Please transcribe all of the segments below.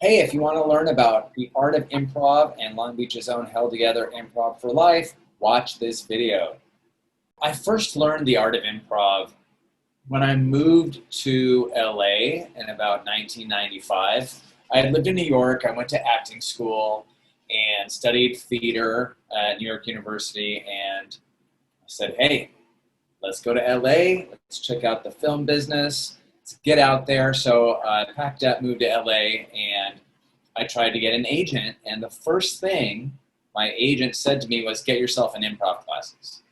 Hey, if you want to learn about the art of improv and Long Beach's own Held Together Improv for Life, watch this video. I first learned the art of improv when I moved to LA in about 1995. I had lived in New York. I went to acting school and studied theater at New York University, and I said, hey, let's go to LA. Let's check out the film business. Let's get out there. So I packed up, moved to LA, and I tried to get an agent. And the first thing my agent said to me was, get yourself in improv classes.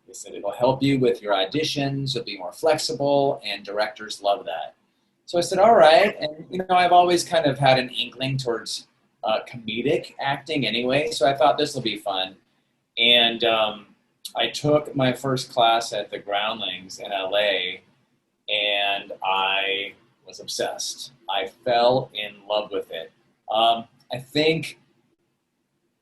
He said, it'll help you with your auditions. You'll be more flexible, and directors love that. So I said, all right. And, I've always kind of had an inkling towards comedic acting anyway. So I thought this will be fun. And I took my first class at the Groundlings in LA, and I was obsessed. I fell in love with it. I think,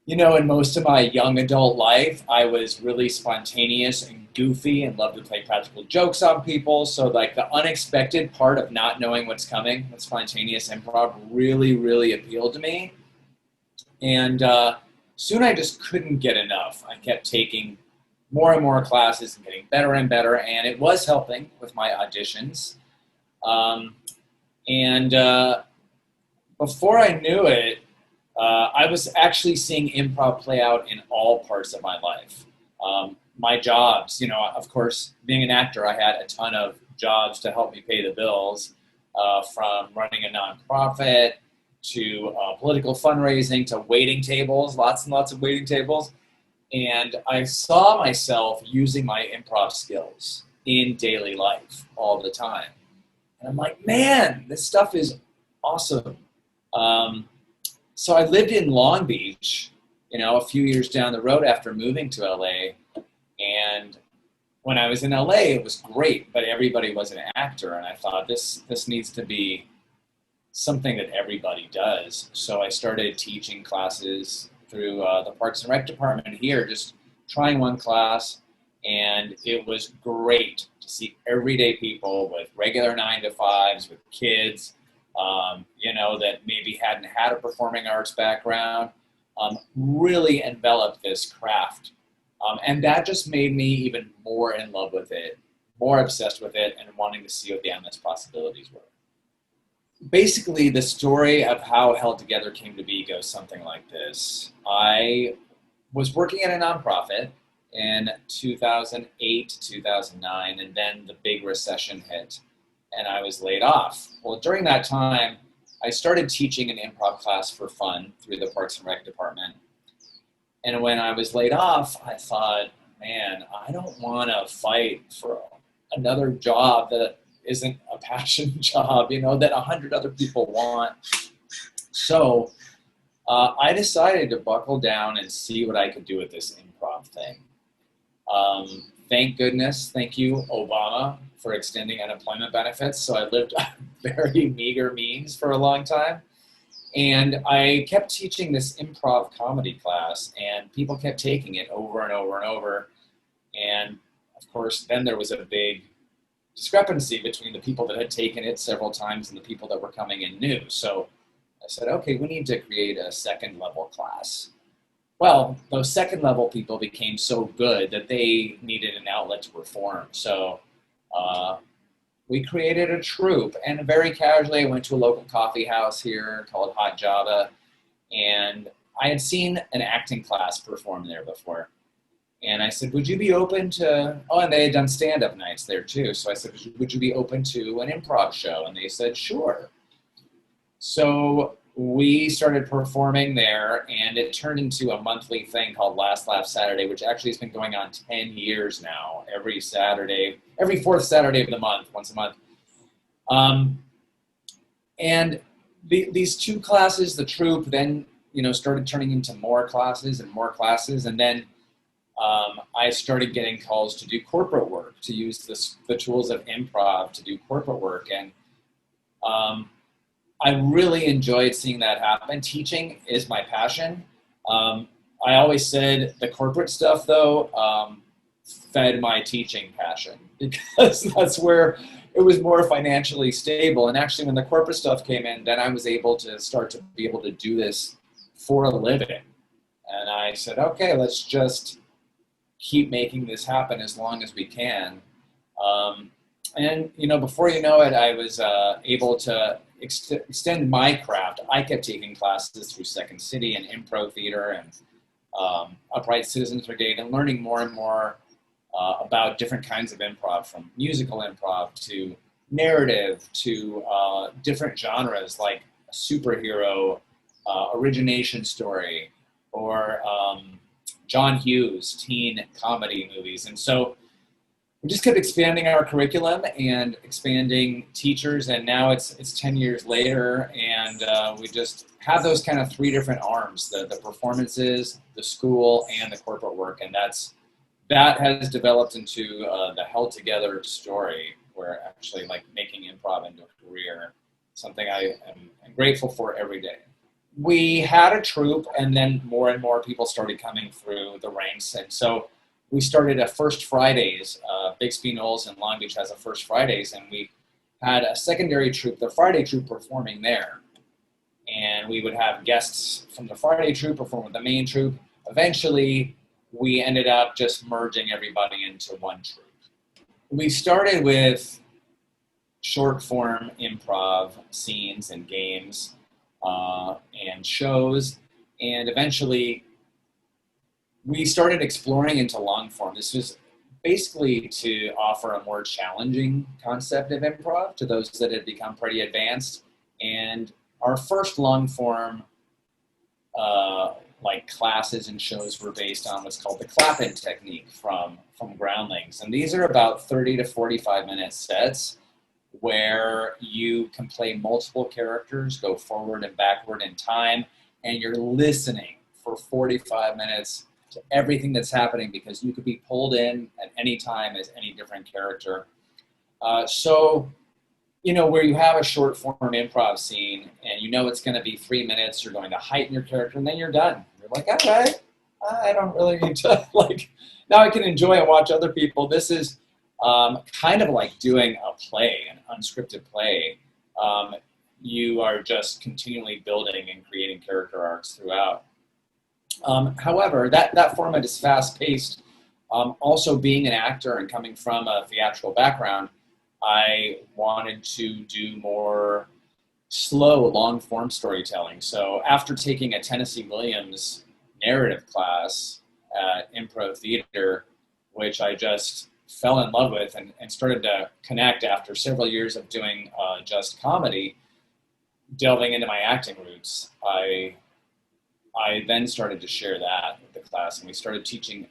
in most of my young adult life, I was really spontaneous and goofy and loved to play practical jokes on people. So like the unexpected part of not knowing what's coming with spontaneous improv really, really appealed to me. And soon I just couldn't get enough. I kept taking more and more classes and getting better and better, and it was helping with my auditions. Before I knew it, I was actually seeing improv play out in all parts of my life. My jobs, of course, being an actor, I had a ton of jobs to help me pay the bills, from running a nonprofit to political fundraising to waiting tables, lots and lots of waiting tables. And I saw myself using my improv skills in daily life all the time. And I'm like, man, this stuff is awesome. So I lived in Long Beach, a few years down the road after moving to LA. And when I was in LA, it was great, but everybody was an actor. And I thought this needs to be something that everybody does. So I started teaching classes through the Parks and Rec department here, just trying one class. And it was great to see everyday people with regular 9-to-5s, with kids, that maybe hadn't had a performing arts background, really enveloped this craft. And that just made me even more in love with it, more obsessed with it, and wanting to see what the endless possibilities were. Basically, the story of how Held Together came to be goes something like this. I was working at a nonprofit in 2008 to 2009, and then the big recession hit, and I was laid off. Well, during that time, I started teaching an improv class for fun through the Parks and Rec department. And when I was laid off, I thought, man, I don't want to fight for another job that isn't a passion job, that 100 other people want. So I decided to buckle down and see what I could do with this improv thing. Thank goodness, thank you, Obama, for extending unemployment benefits. So I lived on very meager means for a long time. And I kept teaching this improv comedy class, and people kept taking it over and over and over. And of course, then there was a big discrepancy between the people that had taken it several times and the people that were coming in new. So I said, okay, we need to create a second level class. Well, those second level people became so good that they needed an outlet to perform. So we created a troupe, and very casually I went to a local coffee house here called Hot Java, and I had seen an acting class perform there before. And I said, would you be open to, and they had done stand-up nights there too. So I said, would you be open to an improv show? And they said, sure. So we started performing there, and it turned into a monthly thing called Last Laugh Saturday, which actually has been going on 10 years now, every Saturday, every fourth Saturday of the month, once a month. And these two classes, the troupe, then, started turning into more classes, and then I started getting calls to do corporate work, to use the tools of improv to do corporate work. And I really enjoyed seeing that happen. Teaching is my passion. I always said the corporate stuff, though, fed my teaching passion, because that's where it was more financially stable. And actually, when the corporate stuff came in, then I was able to start to be able to do this for a living. And I said, okay, let's just keep making this happen as long as we can. And, you know, before you know it, I was able to extend my craft. I kept taking classes through Second City and Improv Theater and Upright Citizens Brigade, and learning more and more about different kinds of improv, from musical improv to narrative to different genres like a superhero, origination story, or John Hughes teen comedy movies. And so we just kept expanding our curriculum and expanding teachers, and now it's 10 years later, and we just have those kind of three different arms: the performances, the school, and the corporate work. And that has developed into the Held2gether story, where actually, like, making improv into a career, something I am grateful for every day. We had a troupe, and then more and more people started coming through the ranks, and so we started a First Fridays. Bixby Knolls in Long Beach has a First Fridays, and we had a secondary troupe, the Friday troupe, performing there. And we would have guests from the Friday troupe perform with the main troupe. Eventually, we ended up just merging everybody into one troupe. We started with short form improv scenes and games and shows, and eventually we started exploring into long form. This was basically to offer a more challenging concept of improv to those that had become pretty advanced. And our first long form like classes and shows were based on what's called the clap-in technique from Groundlings. And these are about 30 to 45 minute sets where you can play multiple characters, go forward and backward in time, and you're listening for 45 minutes to everything that's happening, because you could be pulled in at any time as any different character. So, you know, where you have a short form improv scene and you know it's going to be 3 minutes, you're going to heighten your character, and then you're done. You're like, all right, I don't really need to, like, now I can enjoy and watch other people. This is kind of like doing a play, an unscripted play. You are just continually building and creating character arcs throughout. However, that format is fast-paced. Also, being an actor and coming from a theatrical background, I wanted to do more slow, long-form storytelling. So after taking a Tennessee Williams narrative class at Improv Theater, which I just fell in love with and started to connect after several years of doing just comedy, delving into my acting roots, I then started to share that with the class, and we started teaching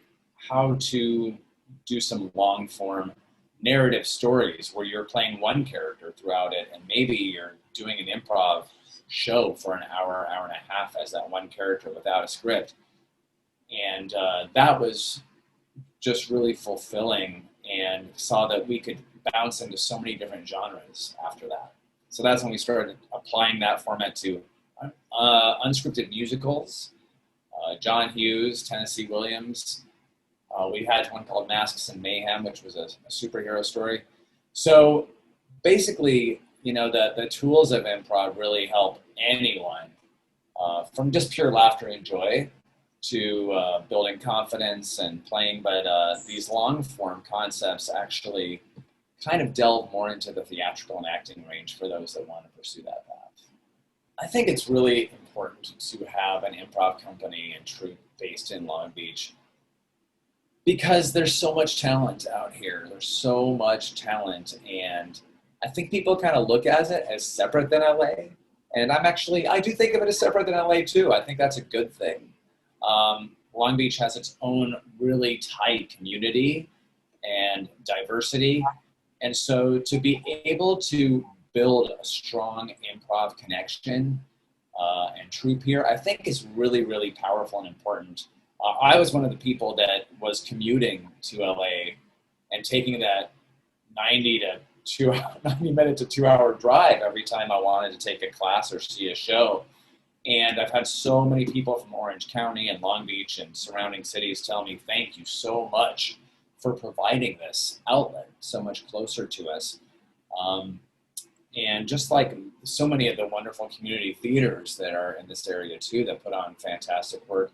how to do some long-form narrative stories where you're playing one character throughout it, and maybe you're doing an improv show for an hour, hour and a half as that one character without a script. And that was just really fulfilling, and saw that we could bounce into so many different genres after that. So that's when we started applying that format to unscripted musicals, John Hughes, Tennessee Williams. We had one called Masks and Mayhem, which was a superhero story. So basically, you know, the tools of improv really help anyone, from just pure laughter and joy to building confidence and playing. But these long form concepts actually kind of delve more into the theatrical and acting range for those that want to pursue that path. I think it's really important to have an improv company and troupe based in Long Beach, because there's so much talent out here. There's so much talent, and I think people kind of look at it as separate than LA. And I do think of it as separate than LA too. I think that's a good thing. Long Beach has its own really tight community and diversity. And so to be able to build a strong improv connection and troupe here, I think is really, really powerful and important. I was one of the people that was commuting to LA and taking that 90 minute to 2 hour drive every time I wanted to take a class or see a show. And I've had so many people from Orange County and Long Beach and surrounding cities tell me, thank you so much for providing this outlet so much closer to us. Um, and just like so many of the wonderful community theaters that are in this area too, that put on fantastic work,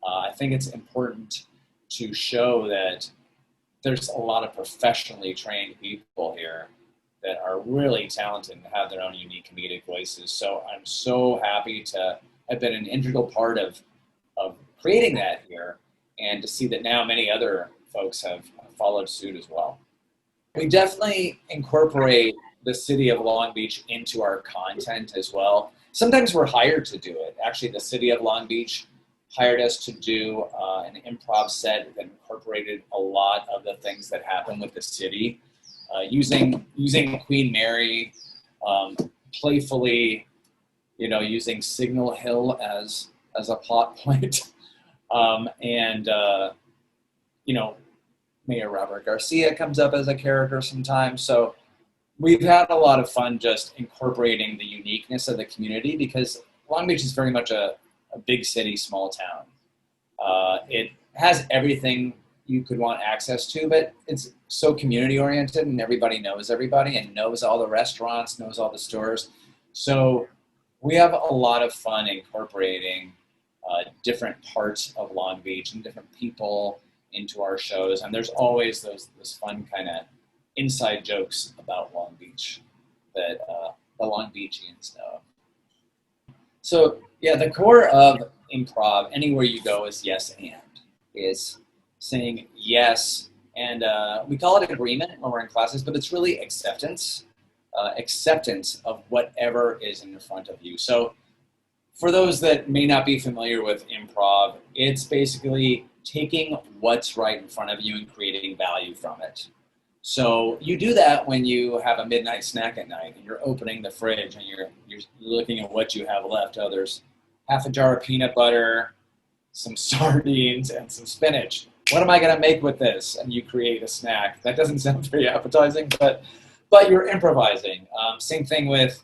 I think it's important to show that there's a lot of professionally trained people here that are really talented and have their own unique comedic voices. So I'm so happy to have been an integral part of creating that here, and to see that now many other folks have followed suit as well. We definitely incorporate the city of Long Beach into our content as well. Sometimes we're hired to do it. Actually, the city of Long Beach hired us to do an improv set that incorporated a lot of the things that happen with the city, using Queen Mary, playfully, using Signal Hill as a plot point, and Mayor Robert Garcia comes up as a character sometimes. So we've had a lot of fun just incorporating the uniqueness of the community, because Long Beach is very much a big city, small town. It has everything you could want access to, but it's so community oriented, and everybody knows everybody and knows all the restaurants, knows all the stores. So we have a lot of fun incorporating different parts of Long Beach and different people into our shows. And there's always those fun kind of inside jokes about Long Beach that the Long Beachians know. So yeah, the core of improv, anywhere you go, is yes and. Is saying yes, and we call it agreement when we're in classes, but it's really acceptance. Acceptance of whatever is in front of you. So for those that may not be familiar with improv, it's basically taking what's right in front of you and creating value from it. So you do that when you have a midnight snack at night and you're opening the fridge and you're looking at what you have left. Oh, there's half a jar of peanut butter, some sardines, and some spinach. What am I going to make with this? And you create a snack. That doesn't sound very appetizing, but you're improvising. Same thing with,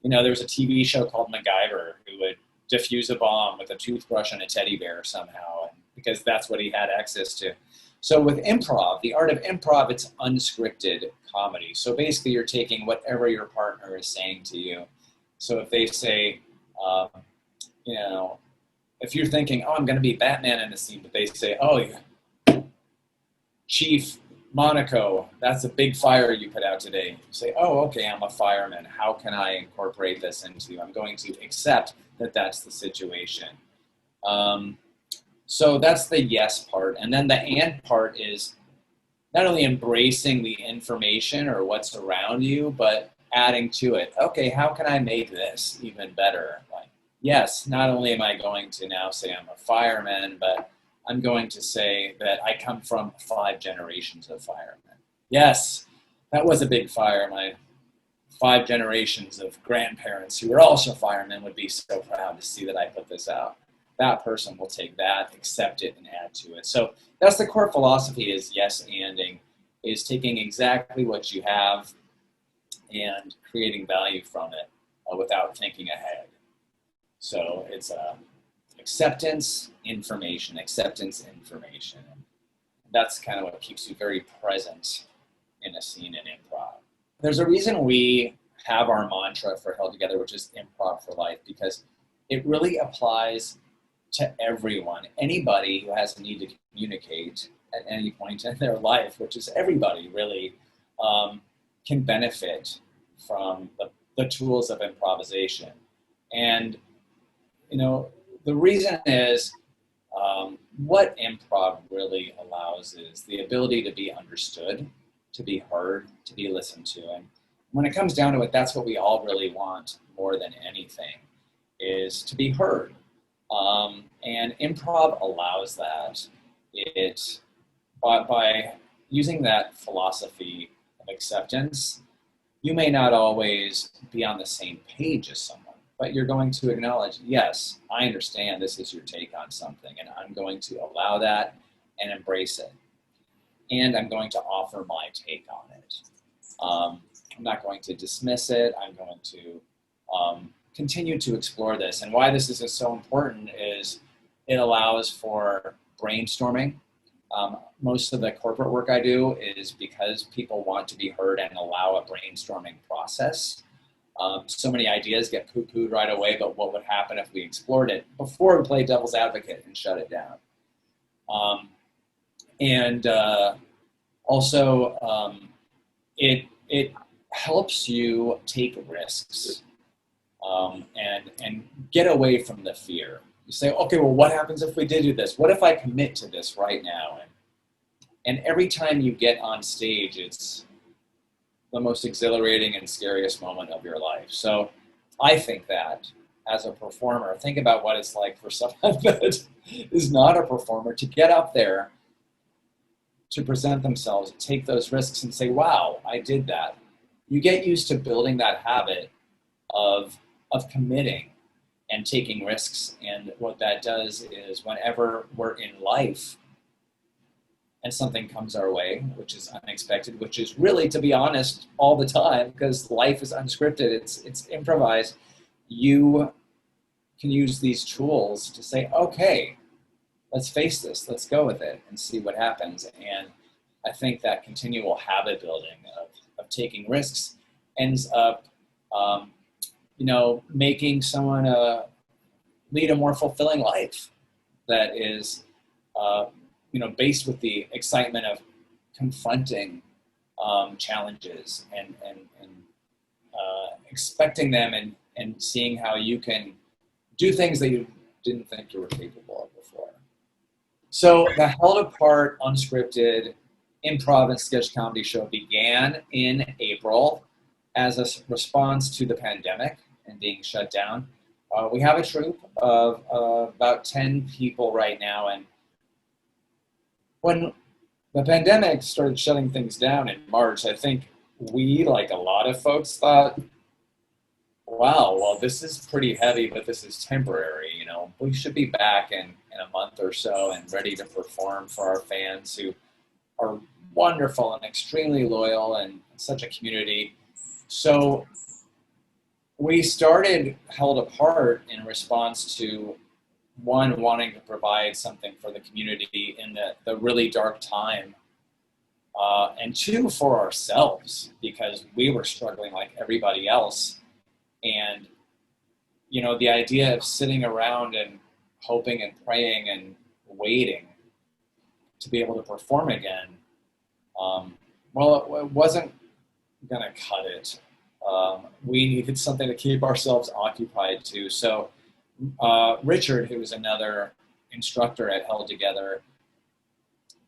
there was a TV show called MacGyver who would defuse a bomb with a toothbrush and a teddy bear somehow, because that's what he had access to. So with improv, the art of improv, it's unscripted comedy. So basically you're taking whatever your partner is saying to you. So if they say, if you're thinking, oh, I'm going to be Batman in the scene, but they say, oh, Chief Monaco, that's a big fire you put out today. You say, oh, okay, I'm a fireman. How can I incorporate this into? I'm going to accept that that's the situation. So that's the yes part. And then the and part is not only embracing the information or what's around you, but adding to it. Okay, how can I make this even better? Like, yes, not only am I going to now say I'm a fireman, but I'm going to say that I come from 5 generations of firemen. Yes, that was a big fire. My 5 generations of grandparents who were also firemen would be so proud to see that I put this out. That person will take that, accept it, and add to it. So that's the core philosophy, is yes-anding, is taking exactly what you have and creating value from it without thinking ahead. So it's acceptance, information, acceptance, information. That's kind of what keeps you very present in a scene in improv. There's a reason we have our mantra for Held Together, which is improv for life, because it really applies to everyone. Anybody who has a need to communicate at any point in their life, which is everybody really, can benefit from the tools of improvisation. And, the reason is what improv really allows is the ability to be understood, to be heard, to be listened to. And when it comes down to it, that's what we all really want more than anything, is to be heard. And improv allows that. By using that philosophy of acceptance, you may not always be on the same page as someone, but you're going to acknowledge, yes, I understand this is your take on something, and I'm going to allow that and embrace it. And I'm going to offer my take on it. I'm not going to dismiss it. I'm going to continue to explore this. And why this is so important is it allows for brainstorming. Most of the corporate work I do is because people want to be heard and allow a brainstorming process. So many ideas get poo-pooed right away, but what would happen if we explored it before we play devil's advocate and shut it down? It helps you take risks and get away from the fear. You say, okay, well, what happens if we did do this? What if I commit to this right now? And every time you get on stage, it's the most exhilarating and scariest moment of your life. So I think that as a performer, think about what it's like for someone that is not a performer to get up there, to present themselves, take those risks and say, wow, I did that. You get used to building that habit of committing and taking risks. And what that does is whenever we're in life and something comes our way, which is unexpected, which is really, to be honest, all the time, because life is unscripted, it's improvised, you can use these tools to say, okay, let's face this, let's go with it and see what happens. And I think that continual habit building of taking risks ends up, making someone lead a more fulfilling life that is, based with the excitement of confronting challenges and expecting them and seeing how you can do things that you didn't think you were capable of before. So the Held Apart unscripted improv and sketch comedy show began in April as a response to the pandemic and being shut down. We have a troupe of about 10 people right now, and when the pandemic started shutting things down in March, I think we, like a lot of folks, thought, wow, well, this is pretty heavy, but this is temporary. We should be back in a month or so and ready to perform for our fans who are wonderful and extremely loyal and such a community. So we started Held Apart in response to, one, wanting to provide something for the community in the really dark time, and two, for ourselves, because we were struggling like everybody else. And, the idea of sitting around and hoping and praying and waiting to be able to perform again, it wasn't going to cut it. We needed something to keep ourselves occupied too. So Richard, who was another instructor at Held2gether,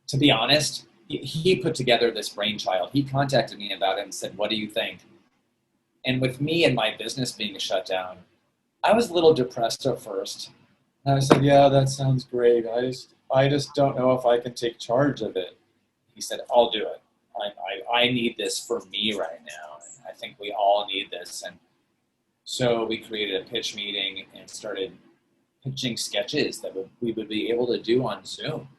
to be honest, he put together this brainchild. He contacted me about it and said, what do you think? And with me and my business being shut down, I was a little depressed at first. And I said, yeah, that sounds great. I just don't know if I can take charge of it. He said, I'll do it. I need this for me right now. I think we all need this. And so we created a pitch meeting and started pitching sketches that we would be able to do on Zoom,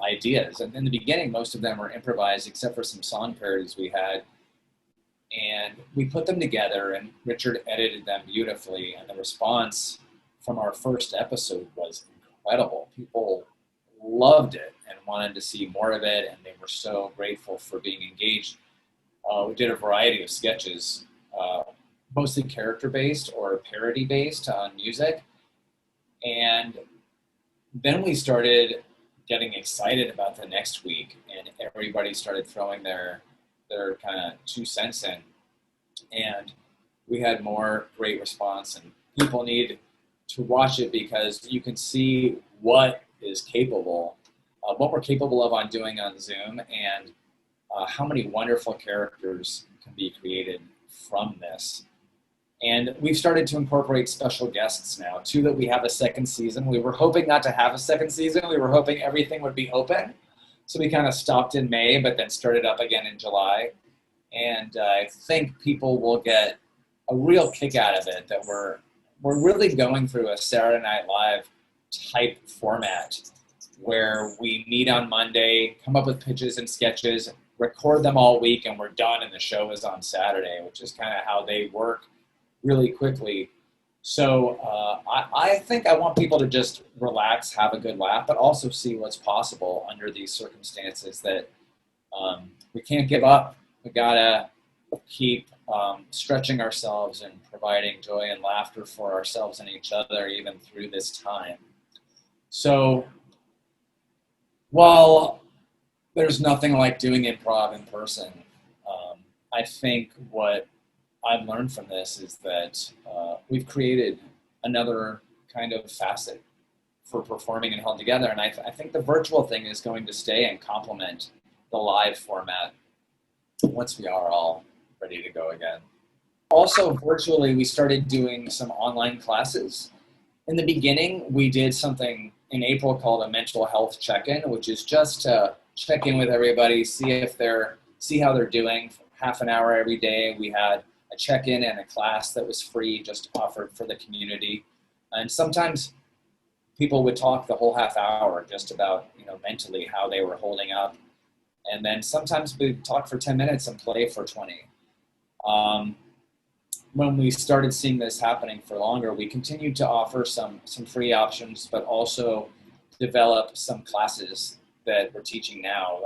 ideas. And in the beginning, most of them were improvised except for some song parodies we had. And we put them together and Richard edited them beautifully. And the response from our first episode was incredible. People loved it and wanted to see more of it. And they were so grateful for being engaged. We did a variety of sketches, mostly character-based or parody-based on music. And then we started getting excited about the next week, and everybody started throwing their kind of 2 cents in. And we had more great response, and people need to watch it because you can see what is capable, what we're capable of doing on Zoom, and how many wonderful characters can be created from this. And we've started to incorporate special guests now, too, that we have a second season. We were hoping not to have a second season. We were hoping everything would be open. So we kind of stopped in May, but then started up again in July. And I think people will get a real kick out of it, that we're really going through a Saturday Night Live type format where we meet on Monday, come up with pitches and sketches, record them all week, and we're done, and the show is on Saturday, which is kind of how they work really quickly. So I think I want people to just relax, have a good laugh, but also see what's possible under these circumstances, that we can't give up. We gotta keep stretching ourselves and providing joy and laughter for ourselves and each other, even through this time. So while there's nothing like doing improv in person, I think what I've learned from this is that we've created another kind of facet for performing in Held2gether, and I think the virtual thing is going to stay and complement the live format once we are all ready to go again. Also, virtually, we started doing some online classes. In the beginning, we did something in April called a mental health check-in, which is just to check in with everybody, see how they're doing. For half an hour every day, we had a check-in and a class that was free, just offered for the community. And sometimes people would talk the whole half hour just about, mentally how they were holding up. And then sometimes we'd talk for 10 minutes and play for 20. When we started seeing this happening for longer, we continued to offer some free options, but also develop some classes that we're teaching now.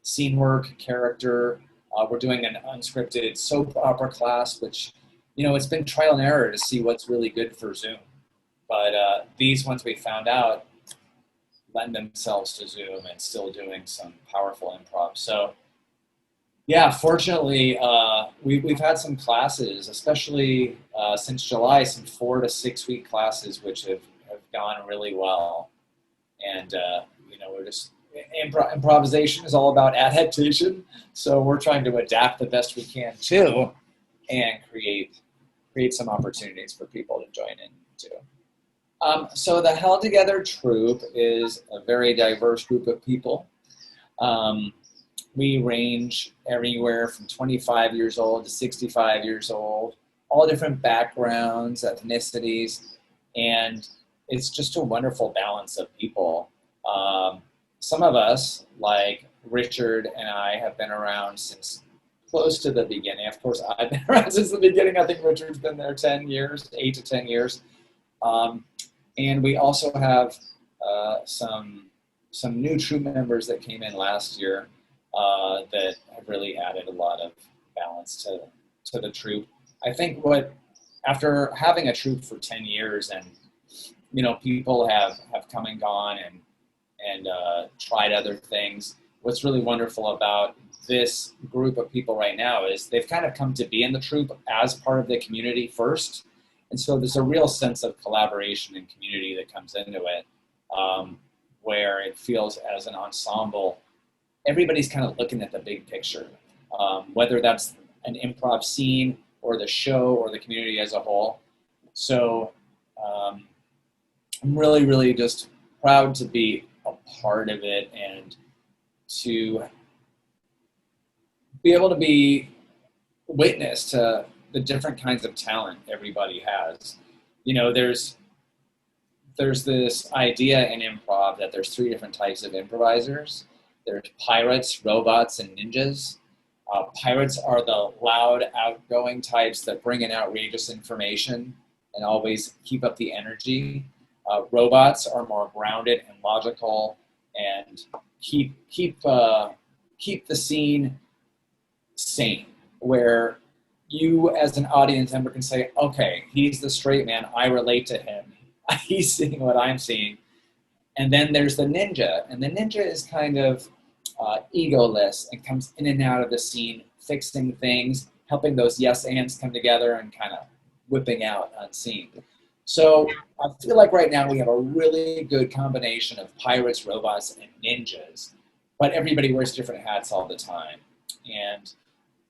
Scene work, character. We're doing an unscripted soap opera class, which, it's been trial and error to see what's really good for Zoom. But these ones we found out lend themselves to Zoom and still doing some powerful improv. So yeah, fortunately, we've had some classes, especially since July, some 4 to 6 week classes, which have gone really well. And, we're just, improvisation is all about adaptation. So we're trying to adapt the best we can too, and create some opportunities for people to join in too. So the Held2gether troupe is a very diverse group of people. We range everywhere from 25 years old to 65 years old, all different backgrounds, ethnicities, and it's just a wonderful balance of people. Some of us, like Richard and I, have been around since close to the beginning. Of course, I've been around since the beginning. I think Richard's been there 10 years, 8 to 10 years. And we also have some new troupe members that came in last year that have really added a lot of balance to the troupe. I think after having a troupe for 10 years and, people have come and gone and tried other things, what's really wonderful about this group of people right now is they've kind of come to be in the troupe as part of the community first. And so there's a real sense of collaboration and community that comes into it, where it feels as an ensemble, everybody's kind of looking at the big picture, whether that's an improv scene or the show or the community as a whole. So I'm really, really just proud to be a part of it and to be able to be witness to the different kinds of talent everybody has. There's this idea in improv that there's 3 different types of improvisers. There's pirates, robots, and ninjas. Pirates are the loud, outgoing types that bring in outrageous information and always keep up the energy. Robots are more grounded and logical and keep the scene sane, where you as an audience member can say, okay, he's the straight man, I relate to him. He's seeing what I'm seeing. And then there's the ninja, and the ninja is kind of egoless and comes in and out of the scene, fixing things, helping those yes ands come together and kind of whipping out on scene. So I feel like right now we have a really good combination of pirates, robots, and ninjas, but everybody wears different hats all the time. And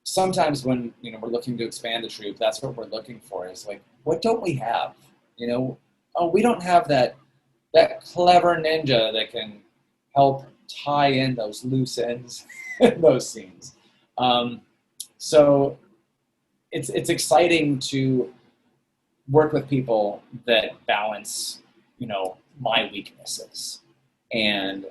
sometimes when we're looking to expand the troupe, that's what we're looking for, is like, what don't we have? We don't have that clever ninja that can help tie in those loose ends in those scenes. So it's exciting to work with people that balance, my weaknesses and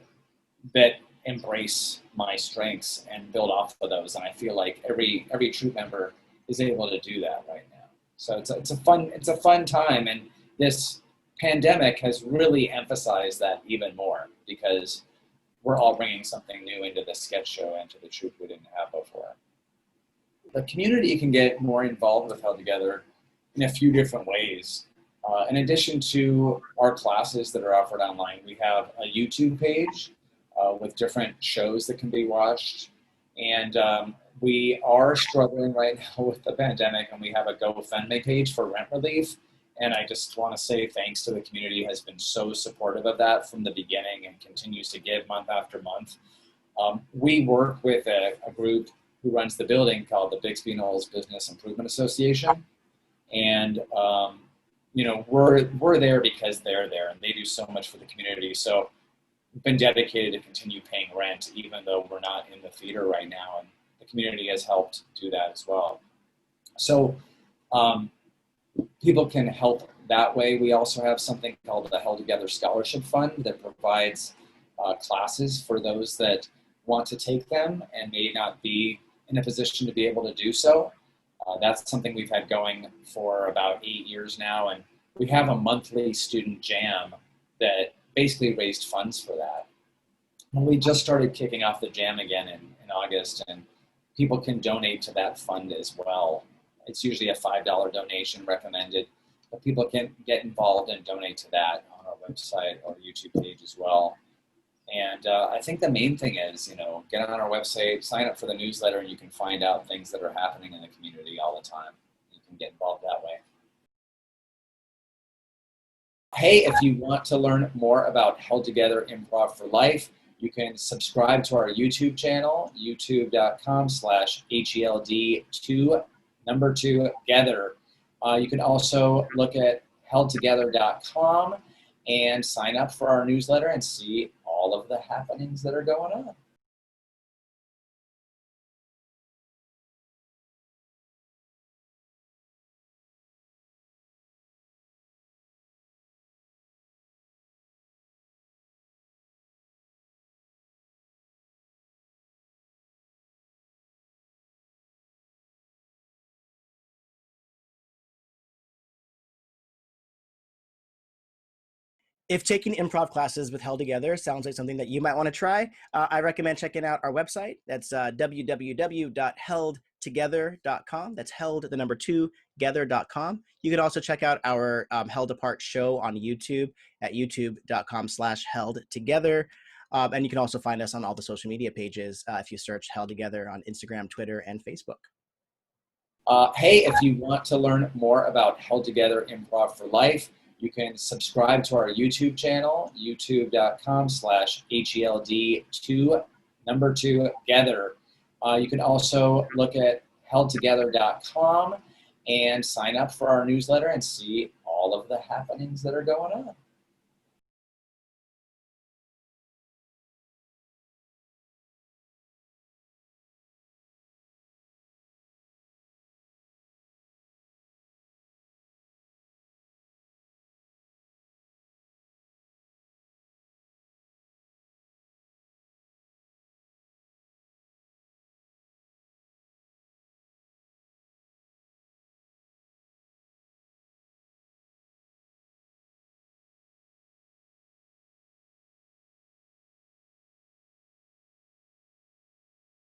that embrace my strengths and build off of those. And I feel like every troupe member is able to do that right now. So it's a fun time. And this pandemic has really emphasized that even more because we're all bringing something new into the sketch show and to the troupe we didn't have before. The community can get more involved with Held Together in a few different ways. In addition to our classes that are offered online, we have a YouTube page with different shows that can be watched. And we are struggling right now with the pandemic, and we have a GoFundMe page for rent relief. And I just want to say thanks to the community has been so supportive of that from the beginning and continues to give month after month. We work with a group who runs the building called the Bixby Knolls Business Improvement Association. And you know, we're there because they're there and they do so much for the community. So we've been dedicated to continue paying rent even though we're not in the theater right now, and the community has helped do that as well. So people can help that way. We also have something called the Held Together Scholarship Fund that provides classes for those that want to take them and may not be in a position to be able to do so. That's something we've had going for about 8 years now, and we have a monthly student jam that basically raised funds for that. And we just started kicking off the jam again in August, and people can donate to that fund as well. It's usually a $5 donation recommended, but people can get involved and donate to that on our website or YouTube page as well. And I think the main thing is, you know, get on our website, sign up for the newsletter, and you can find out things that are happening in the community all the time. You can get involved that way. Hey, if you want to learn more about Held Together Improv for Life, you can subscribe to our YouTube channel, youtube.com/HELD2gether. You can also look at held2gether.com and sign up for our newsletter and see all of the happenings that are going on. If taking improv classes with Held Together sounds like something that you might want to try, I recommend checking out our website. That's www.held2gether.com. That's held, the number 2, gether.com. You can also check out our Held Apart show on YouTube at youtube.com/held2gether. And you can also find us on all the social media pages if you search Held Together on Instagram, Twitter, and Facebook. Hey, if you want to learn more about Held Together Improv for Life, you can subscribe to our YouTube channel, youtube.com/HELD2gether. You can also look at held2gether.com and sign up for our newsletter and see all of the happenings that are going on.